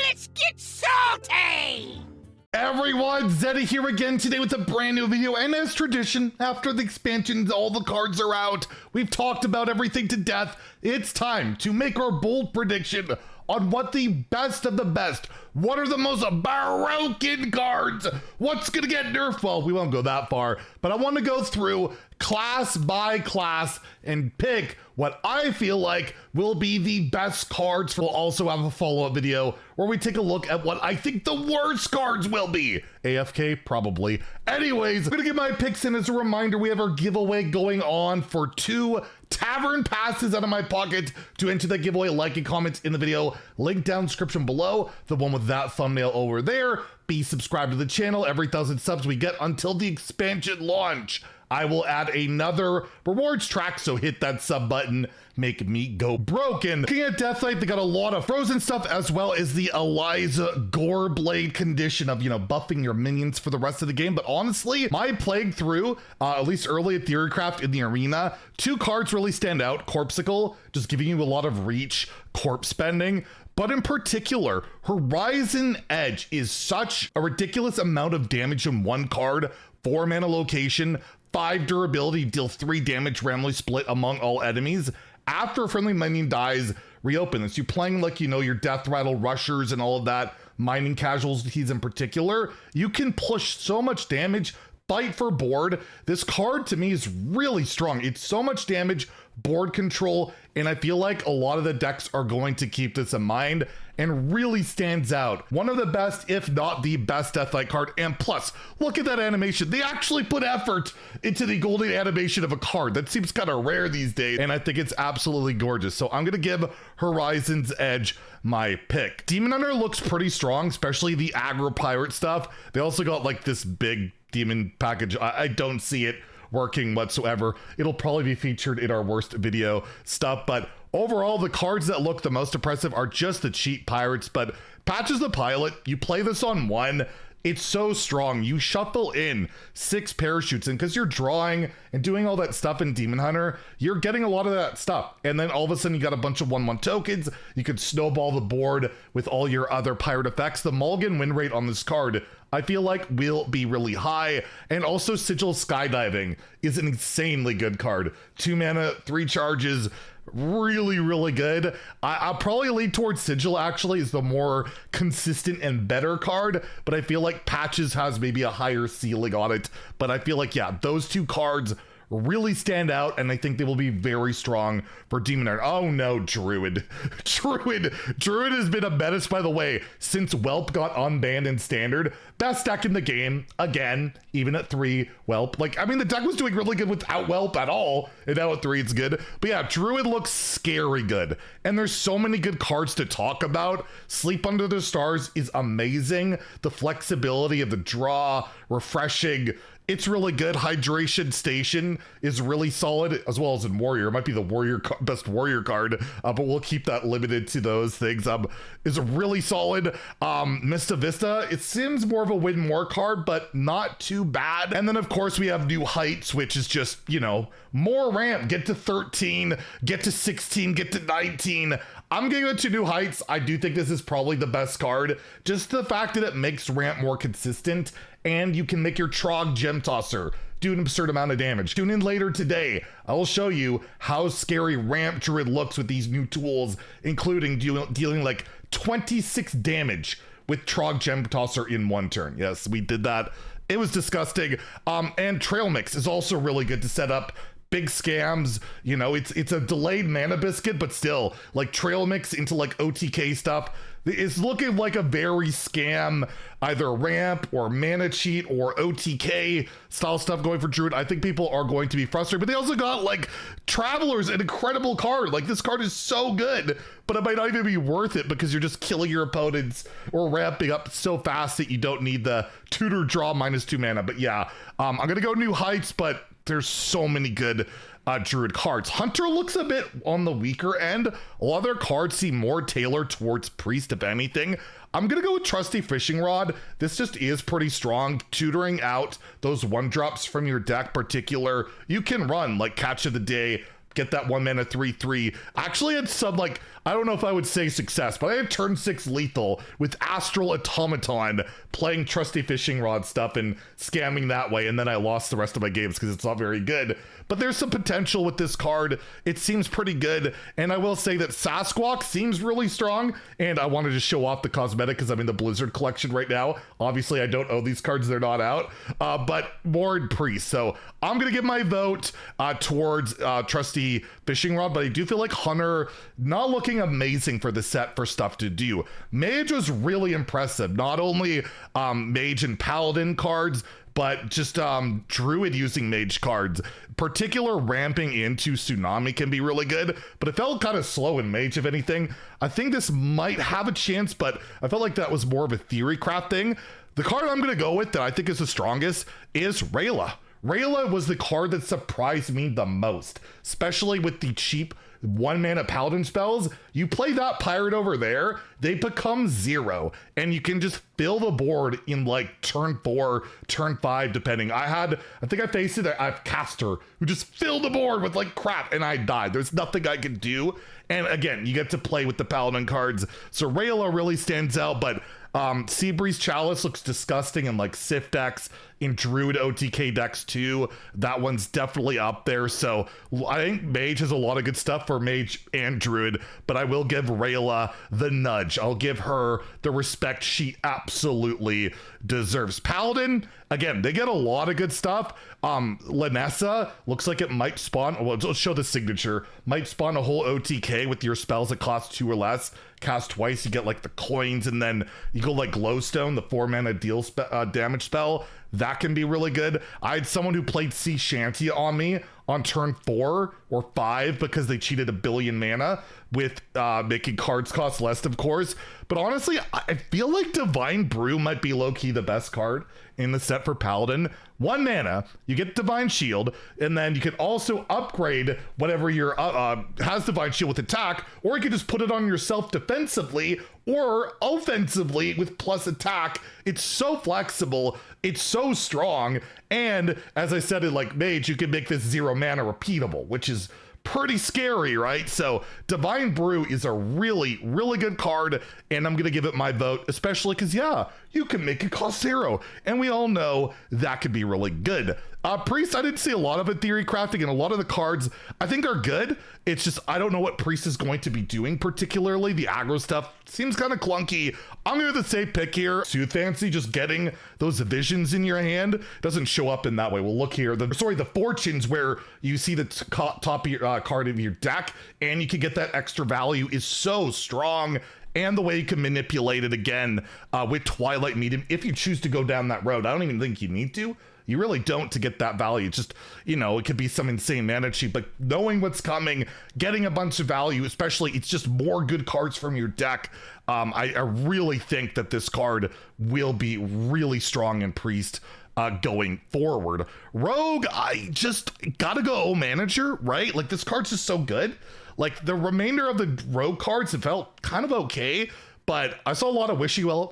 Let's get salty! Everyone, Zeddy here again today with a brand new video, and as tradition, after the expansions, all the cards are out, we've talked about everything to death, it's time to make our bold prediction on what the best of the best, what are the most broken cards, what's gonna get nerfed. Well, we won't go that far, but I want to go through class by class and pick what I feel like will be the best cards. We'll also have a follow-up video where we take a look at what I think the worst cards will be. AFK, probably. Anyways, I'm gonna get my picks in. As a reminder, we have our giveaway going on for 2 tavern passes out of my pocket. To enter the giveaway, like and comment in the video, link down description below, the one with that thumbnail over there. Be subscribed to the channel. Every 1,000 subs we get until the expansion launch, I will add another rewards track, so hit that sub button, make me go broken. Looking at Deathlight, they got a lot of frozen stuff, as well as the Eliza Goreblade condition of, buffing your minions for the rest of the game. But honestly, my playing through, at least early at Theorycraft in the arena, 2 cards really stand out. Corpsicle, just giving you a lot of reach, corpse spending. But in particular, Horizon Edge is such a ridiculous amount of damage in one card, 4 mana location, 5 durability, deal 3 damage randomly split among all enemies. After a friendly minion dies, reopen this. You're playing like, your Death Rattle Rushers and all of that, mining casualties in particular. You can push so much damage, fight for board. This card to me is really strong. It's so much damage, board control, and I feel like a lot of the decks are going to keep this in mind and really stands out. One of the best, if not the best Deathlight card. And plus, look at that animation. They actually put effort into the golden animation of a card. That seems kind of rare these days, and I think it's absolutely gorgeous. So I'm gonna give Horizon's Edge my pick. Demon Hunter looks pretty strong, especially the aggro pirate stuff. They also got like this big demon package. I don't see it working whatsoever. It'll probably be featured in our worst video stuff, but overall, the cards that look the most impressive are just the cheap pirates. But Patches the Pilot, you play this on 1, it's so strong. You shuffle in 6 parachutes, and because you're drawing and doing all that stuff in Demon Hunter, you're getting a lot of that stuff. And then all of a sudden you got a bunch of 1/1 tokens. You could snowball the board with all your other pirate effects. The mulligan win rate on this card, I feel like, will be really high. And also Sigil Skydiving is an insanely good card. 2 mana, 3 charges, really, really good. I'll probably lean towards Sigil, actually, is the more consistent and better card, but I feel like Patches has maybe a higher ceiling on it. But I feel like, yeah, those 2 cards really stand out, and I think they will be very strong for Demon Hunter. Oh no, Druid. Druid has been a menace, by the way, since Whelp got unbanned in Standard. Best deck in the game, again, even at 3, Whelp. The deck was doing really good without Whelp at all, and now at 3 it's good. But yeah, Druid looks scary good, and there's so many good cards to talk about. Sleep Under the Stars is amazing. The flexibility of the draw, refreshing, it's really good. Hydration Station is really solid, as well as in Warrior. It might be the best Warrior card, but we'll keep that limited to those things. Is really solid. Mista Vista, it seems more of a win more card, but not too bad. And then of course we have New Heights, which is just, more ramp. Get to 13, get to 16, get to 19. I'm gonna go to New Heights. I do think this is probably the best card. Just the fact that it makes ramp more consistent, and you can make your Trog Gem Tosser do an absurd amount of damage. Tune in later today. I will show you how scary Ramp Druid looks with these new tools, including dealing like 26 damage with Trog Gem Tosser in 1 turn. Yes, we did that. It was disgusting. And Trail Mix is also really good to set up big scams. It's a delayed mana biscuit, but still, like, Trail Mix into like OTK stuff. It's looking like a very scam, either ramp or mana cheat or OTK style stuff going for Druid. I think people are going to be frustrated, but they also got like Travelers, an incredible card. Like, this card is so good, but it might not even be worth it because you're just killing your opponents or ramping up so fast that you don't need the tutor draw -2 mana. But yeah, I'm gonna go New Heights, but there's so many good Druid cards. Hunter looks a bit on the weaker end. A lot of their cards seem more tailored towards Priest, if anything. I'm gonna go with Trusty Fishing Rod. This just is pretty strong. Tutoring out those 1-drops from your deck particular. You can run like Catch of the Day, get that 1 mana 3/3. Actually, it's some, like, I don't know if I would say success, but I had turn 6 lethal with Astral Automaton playing trusty fishing rod stuff and scamming that way, and then I lost the rest of my games because it's not very good. But there's some potential with this card. It seems pretty good, and I will say that Sasquatch seems really strong, and I wanted to show off the cosmetic because I'm in the Blizzard collection right now. Obviously, I don't own these cards, they're not out, but Ward Priest. So I'm going to give my vote towards Trusty Fishing Rod, but I do feel like Hunter not looking amazing for the set for stuff to do. Mage was really impressive. Not only Mage and Paladin cards, but just Druid using Mage cards. Particular ramping into Tsunami can be really good, but it felt kind of slow in Mage, if anything. I think this might have a chance, but I felt like that was more of a theory craft thing. The card I'm going to go with that I think is the strongest is Rayla. Rayla was the card that surprised me the most, especially with the cheap 1-mana Paladin spells. You play that pirate over there, they become 0, and you can just fill the board in like turn 4, turn 5, depending. I think I faced it, I have Caster, who just filled the board with like crap, and I died. There's nothing I could do. And again, you get to play with the Paladin cards. So Rayla really stands out, but Seabreeze Chalice looks disgusting in like Sif decks, in Druid OTK decks too. That one's definitely up there. So I think Mage has a lot of good stuff for Mage and Druid, but I will give Rayla the nudge. I'll give her the respect she absolutely deserves. Paladin, again, they get a lot of good stuff. Lanessa looks like it might spawn, well, let's show the signature, might spawn a whole OTK with your spells that cost 2 or less. Cast twice, you get like the coins, and then you go like Glowstone, the 4-mana deal damage spell. That can be really good. I had someone who played Sea Shanty on me on turn 4 or 5 because they cheated 1 billion mana with making cards cost less, of course. But honestly, I feel like Divine Brew might be low-key the best card in the set for Paladin. 1 mana, you get Divine Shield, and then you can also upgrade whatever your has Divine Shield with attack, or you can just put it on yourself defensively or offensively with plus attack. It's so flexible, it's so strong, and as I said in like Mage, you can make this 0 mana repeatable, which is pretty scary, right? So Divine Brew is a really, really good card, and I'm gonna give it my vote, especially because, yeah, you can make it cost 0, and we all know that could be really good. Priest, I didn't see a lot of it theory crafting, and a lot of the cards I think are good. It's just I don't know what Priest is going to be doing particularly. The aggro stuff seems kind of clunky. I'm going to the safe pick here. Too fancy just getting those visions in your hand doesn't show up in that way. We'll look here. The fortunes where you see the top of your card of your deck, and you can get that extra value is so strong. And the way you can manipulate it again with Twilight Medium, if you choose to go down that road. I don't even think you need to. You really don't to get that value. Just, you know, it could be some insane mana cheap, but knowing what's coming, getting a bunch of value, especially it's just more good cards from your deck. I really think that this card will be really strong in Priest going forward. Rogue, I just gotta go Manager, right? Like this card's just so good. Like the remainder of the Rogue cards, it felt kind of okay. But I saw a lot of wishing well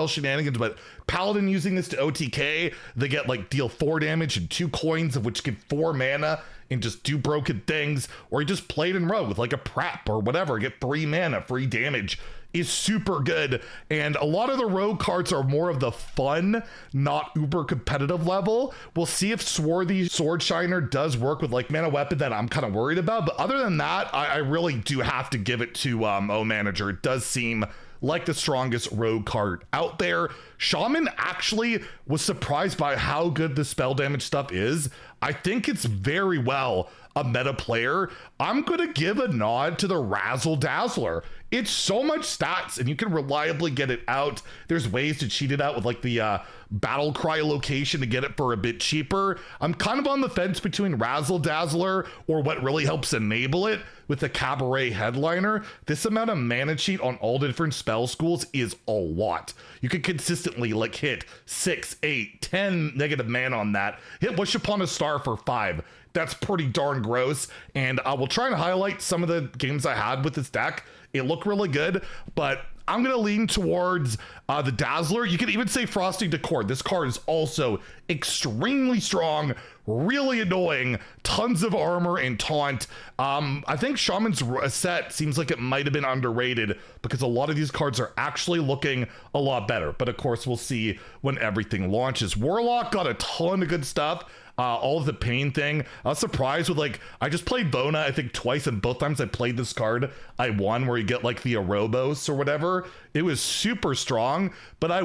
shenanigans, but Paladin using this to OTK, they get like deal 4 damage and 2 coins, of which give 4 mana and just do broken things, or you just play it in Rogue with like a prep or whatever, get 3 mana, free damage is super good. And a lot of the Rogue cards are more of the fun, not uber competitive level. We'll see if Swarthy Sword Shiner does work with like mana weapon that I'm kind of worried about. But other than that, I really do have to give it to O Manager. It does seem like the strongest Rogue card out there. Shaman actually was surprised by how good the spell damage stuff is. I think it's very well a meta player. I'm gonna give a nod to the Razzle Dazzler. It's so much stats and you can reliably get it out. There's ways to cheat it out with like the Battle Cry location to get it for a bit cheaper. I'm kind of on the fence between Razzle Dazzler or what really helps enable it with the Cabaret Headliner. This amount of mana cheat on all the different spell schools is a lot. You can consistently like hit 6, 8, 10 negative mana on that. Hit Wish Upon a Star for 5. That's pretty darn gross. And I will try and highlight some of the games I had with this deck. It looked really good, but I'm going to lean towards the Dazzler. You could even say Frosty Decor. This card is also extremely strong, really annoying. Tons of armor and taunt. I think Shaman's set seems like it might have been underrated because a lot of these cards are actually looking a lot better. But of course, we'll see when everything launches. Warlock got a ton of good stuff. All of the pain thing. I was surprised with, like, I just played Bona, I think twice, and both times I played this card, I won, where you get like the Orobos or whatever. It was super strong, but I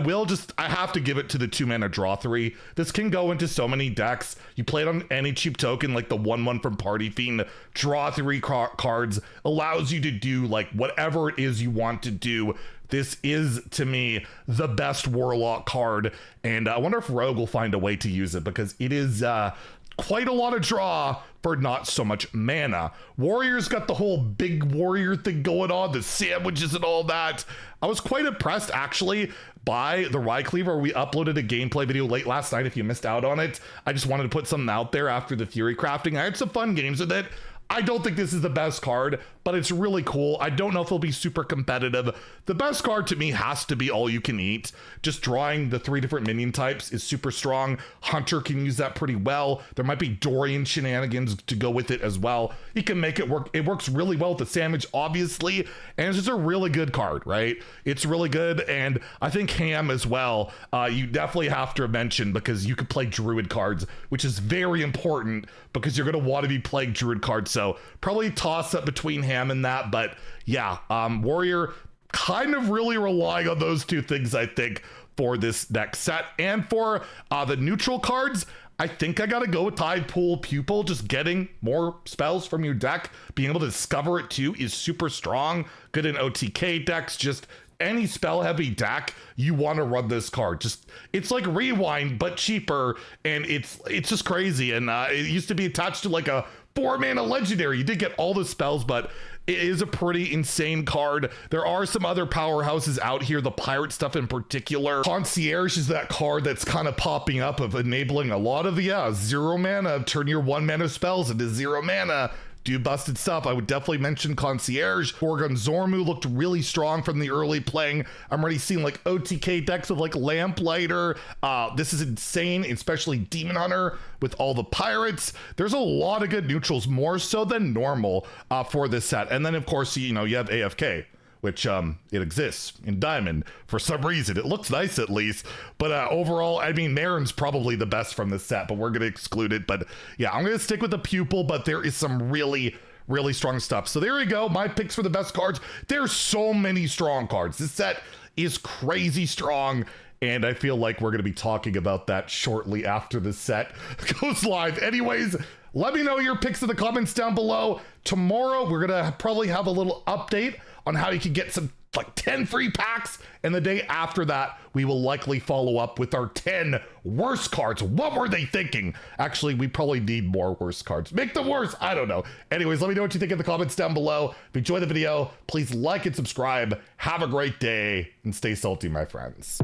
have to give it to the 2-mana draw 3. This can go into so many decks. You play it on any cheap token, like the 1/1 from Party Fiend, draw 3 cards, allows you to do like whatever it is you want to do. This is, to me, the best Warlock card, and I wonder if Rogue will find a way to use it, because it is quite a lot of draw for not so much mana. Warrior's got the whole big warrior thing going on, the sandwiches and all that. I was quite impressed, actually, by the Rye Cleaver. We uploaded a gameplay video late last night if you missed out on it. I just wanted to put something out there after the Fury crafting. I had some fun games with it. I don't think this is the best card, but it's really cool. I don't know if it'll be super competitive. The best card to me has to be All You Can Eat. Just drawing the 3 different minion types is super strong. Hunter can use that pretty well. There might be Dorian shenanigans to go with it as well. You can make it work. It works really well with the sandwich, obviously, and it's just a really good card, right? It's really good, and I think Ham as well, you definitely have to mention, because you could play Druid cards, which is very important because you're going to want to be playing Druid cards. So probably toss up between Ham and that, but yeah, Warrior kind of really relying on those 2 things, I think, for this next set. And for the neutral cards, I think I gotta go with Tide Pool Pupil. Just getting more spells from your deck, being able to discover it too, is super strong. Good in OTK decks. Just any spell heavy deck, you want to run this card. Just, it's like Rewind but cheaper, and it's just crazy. And it used to be attached to like a 4-mana legendary. You did get all the spells, but it is a pretty insane card. There are some other powerhouses out here, the pirate stuff in particular. Concierge is that card that's kind of popping up, of enabling a lot of the 0 mana, turn your 1-mana spells into 0 mana. Do busted stuff. I would definitely mention Concierge. Gorgon Zormu looked really strong from the early playing. I'm already seeing like OTK decks with like Lamplighter. This is insane, especially Demon Hunter with all the pirates. There's a lot of good neutrals, more so than normal for this set. And then of course, you have AFK, which it exists in Diamond for some reason. It looks nice at least, but overall, I mean, Marin's probably the best from this set, but we're gonna exclude it. But yeah, I'm gonna stick with the Pupil, but there is some really strong stuff. So there you go, my picks for the best cards. There's so many strong cards. This set is crazy strong, and I feel like we're gonna be talking about that shortly after the set goes live. Anyways, let me know your picks in the comments down below. Tomorrow, we're gonna probably have a little update on how you can get some like 10 free packs, and the day after that we will likely follow up with our 10 worst cards. What were they thinking? Actually, we probably need more worst cards. Make them worse. I don't know. Anyways, let me know what you think in the comments down below. If you enjoyed the video, please like and subscribe. Have a great day and stay salty, my friends.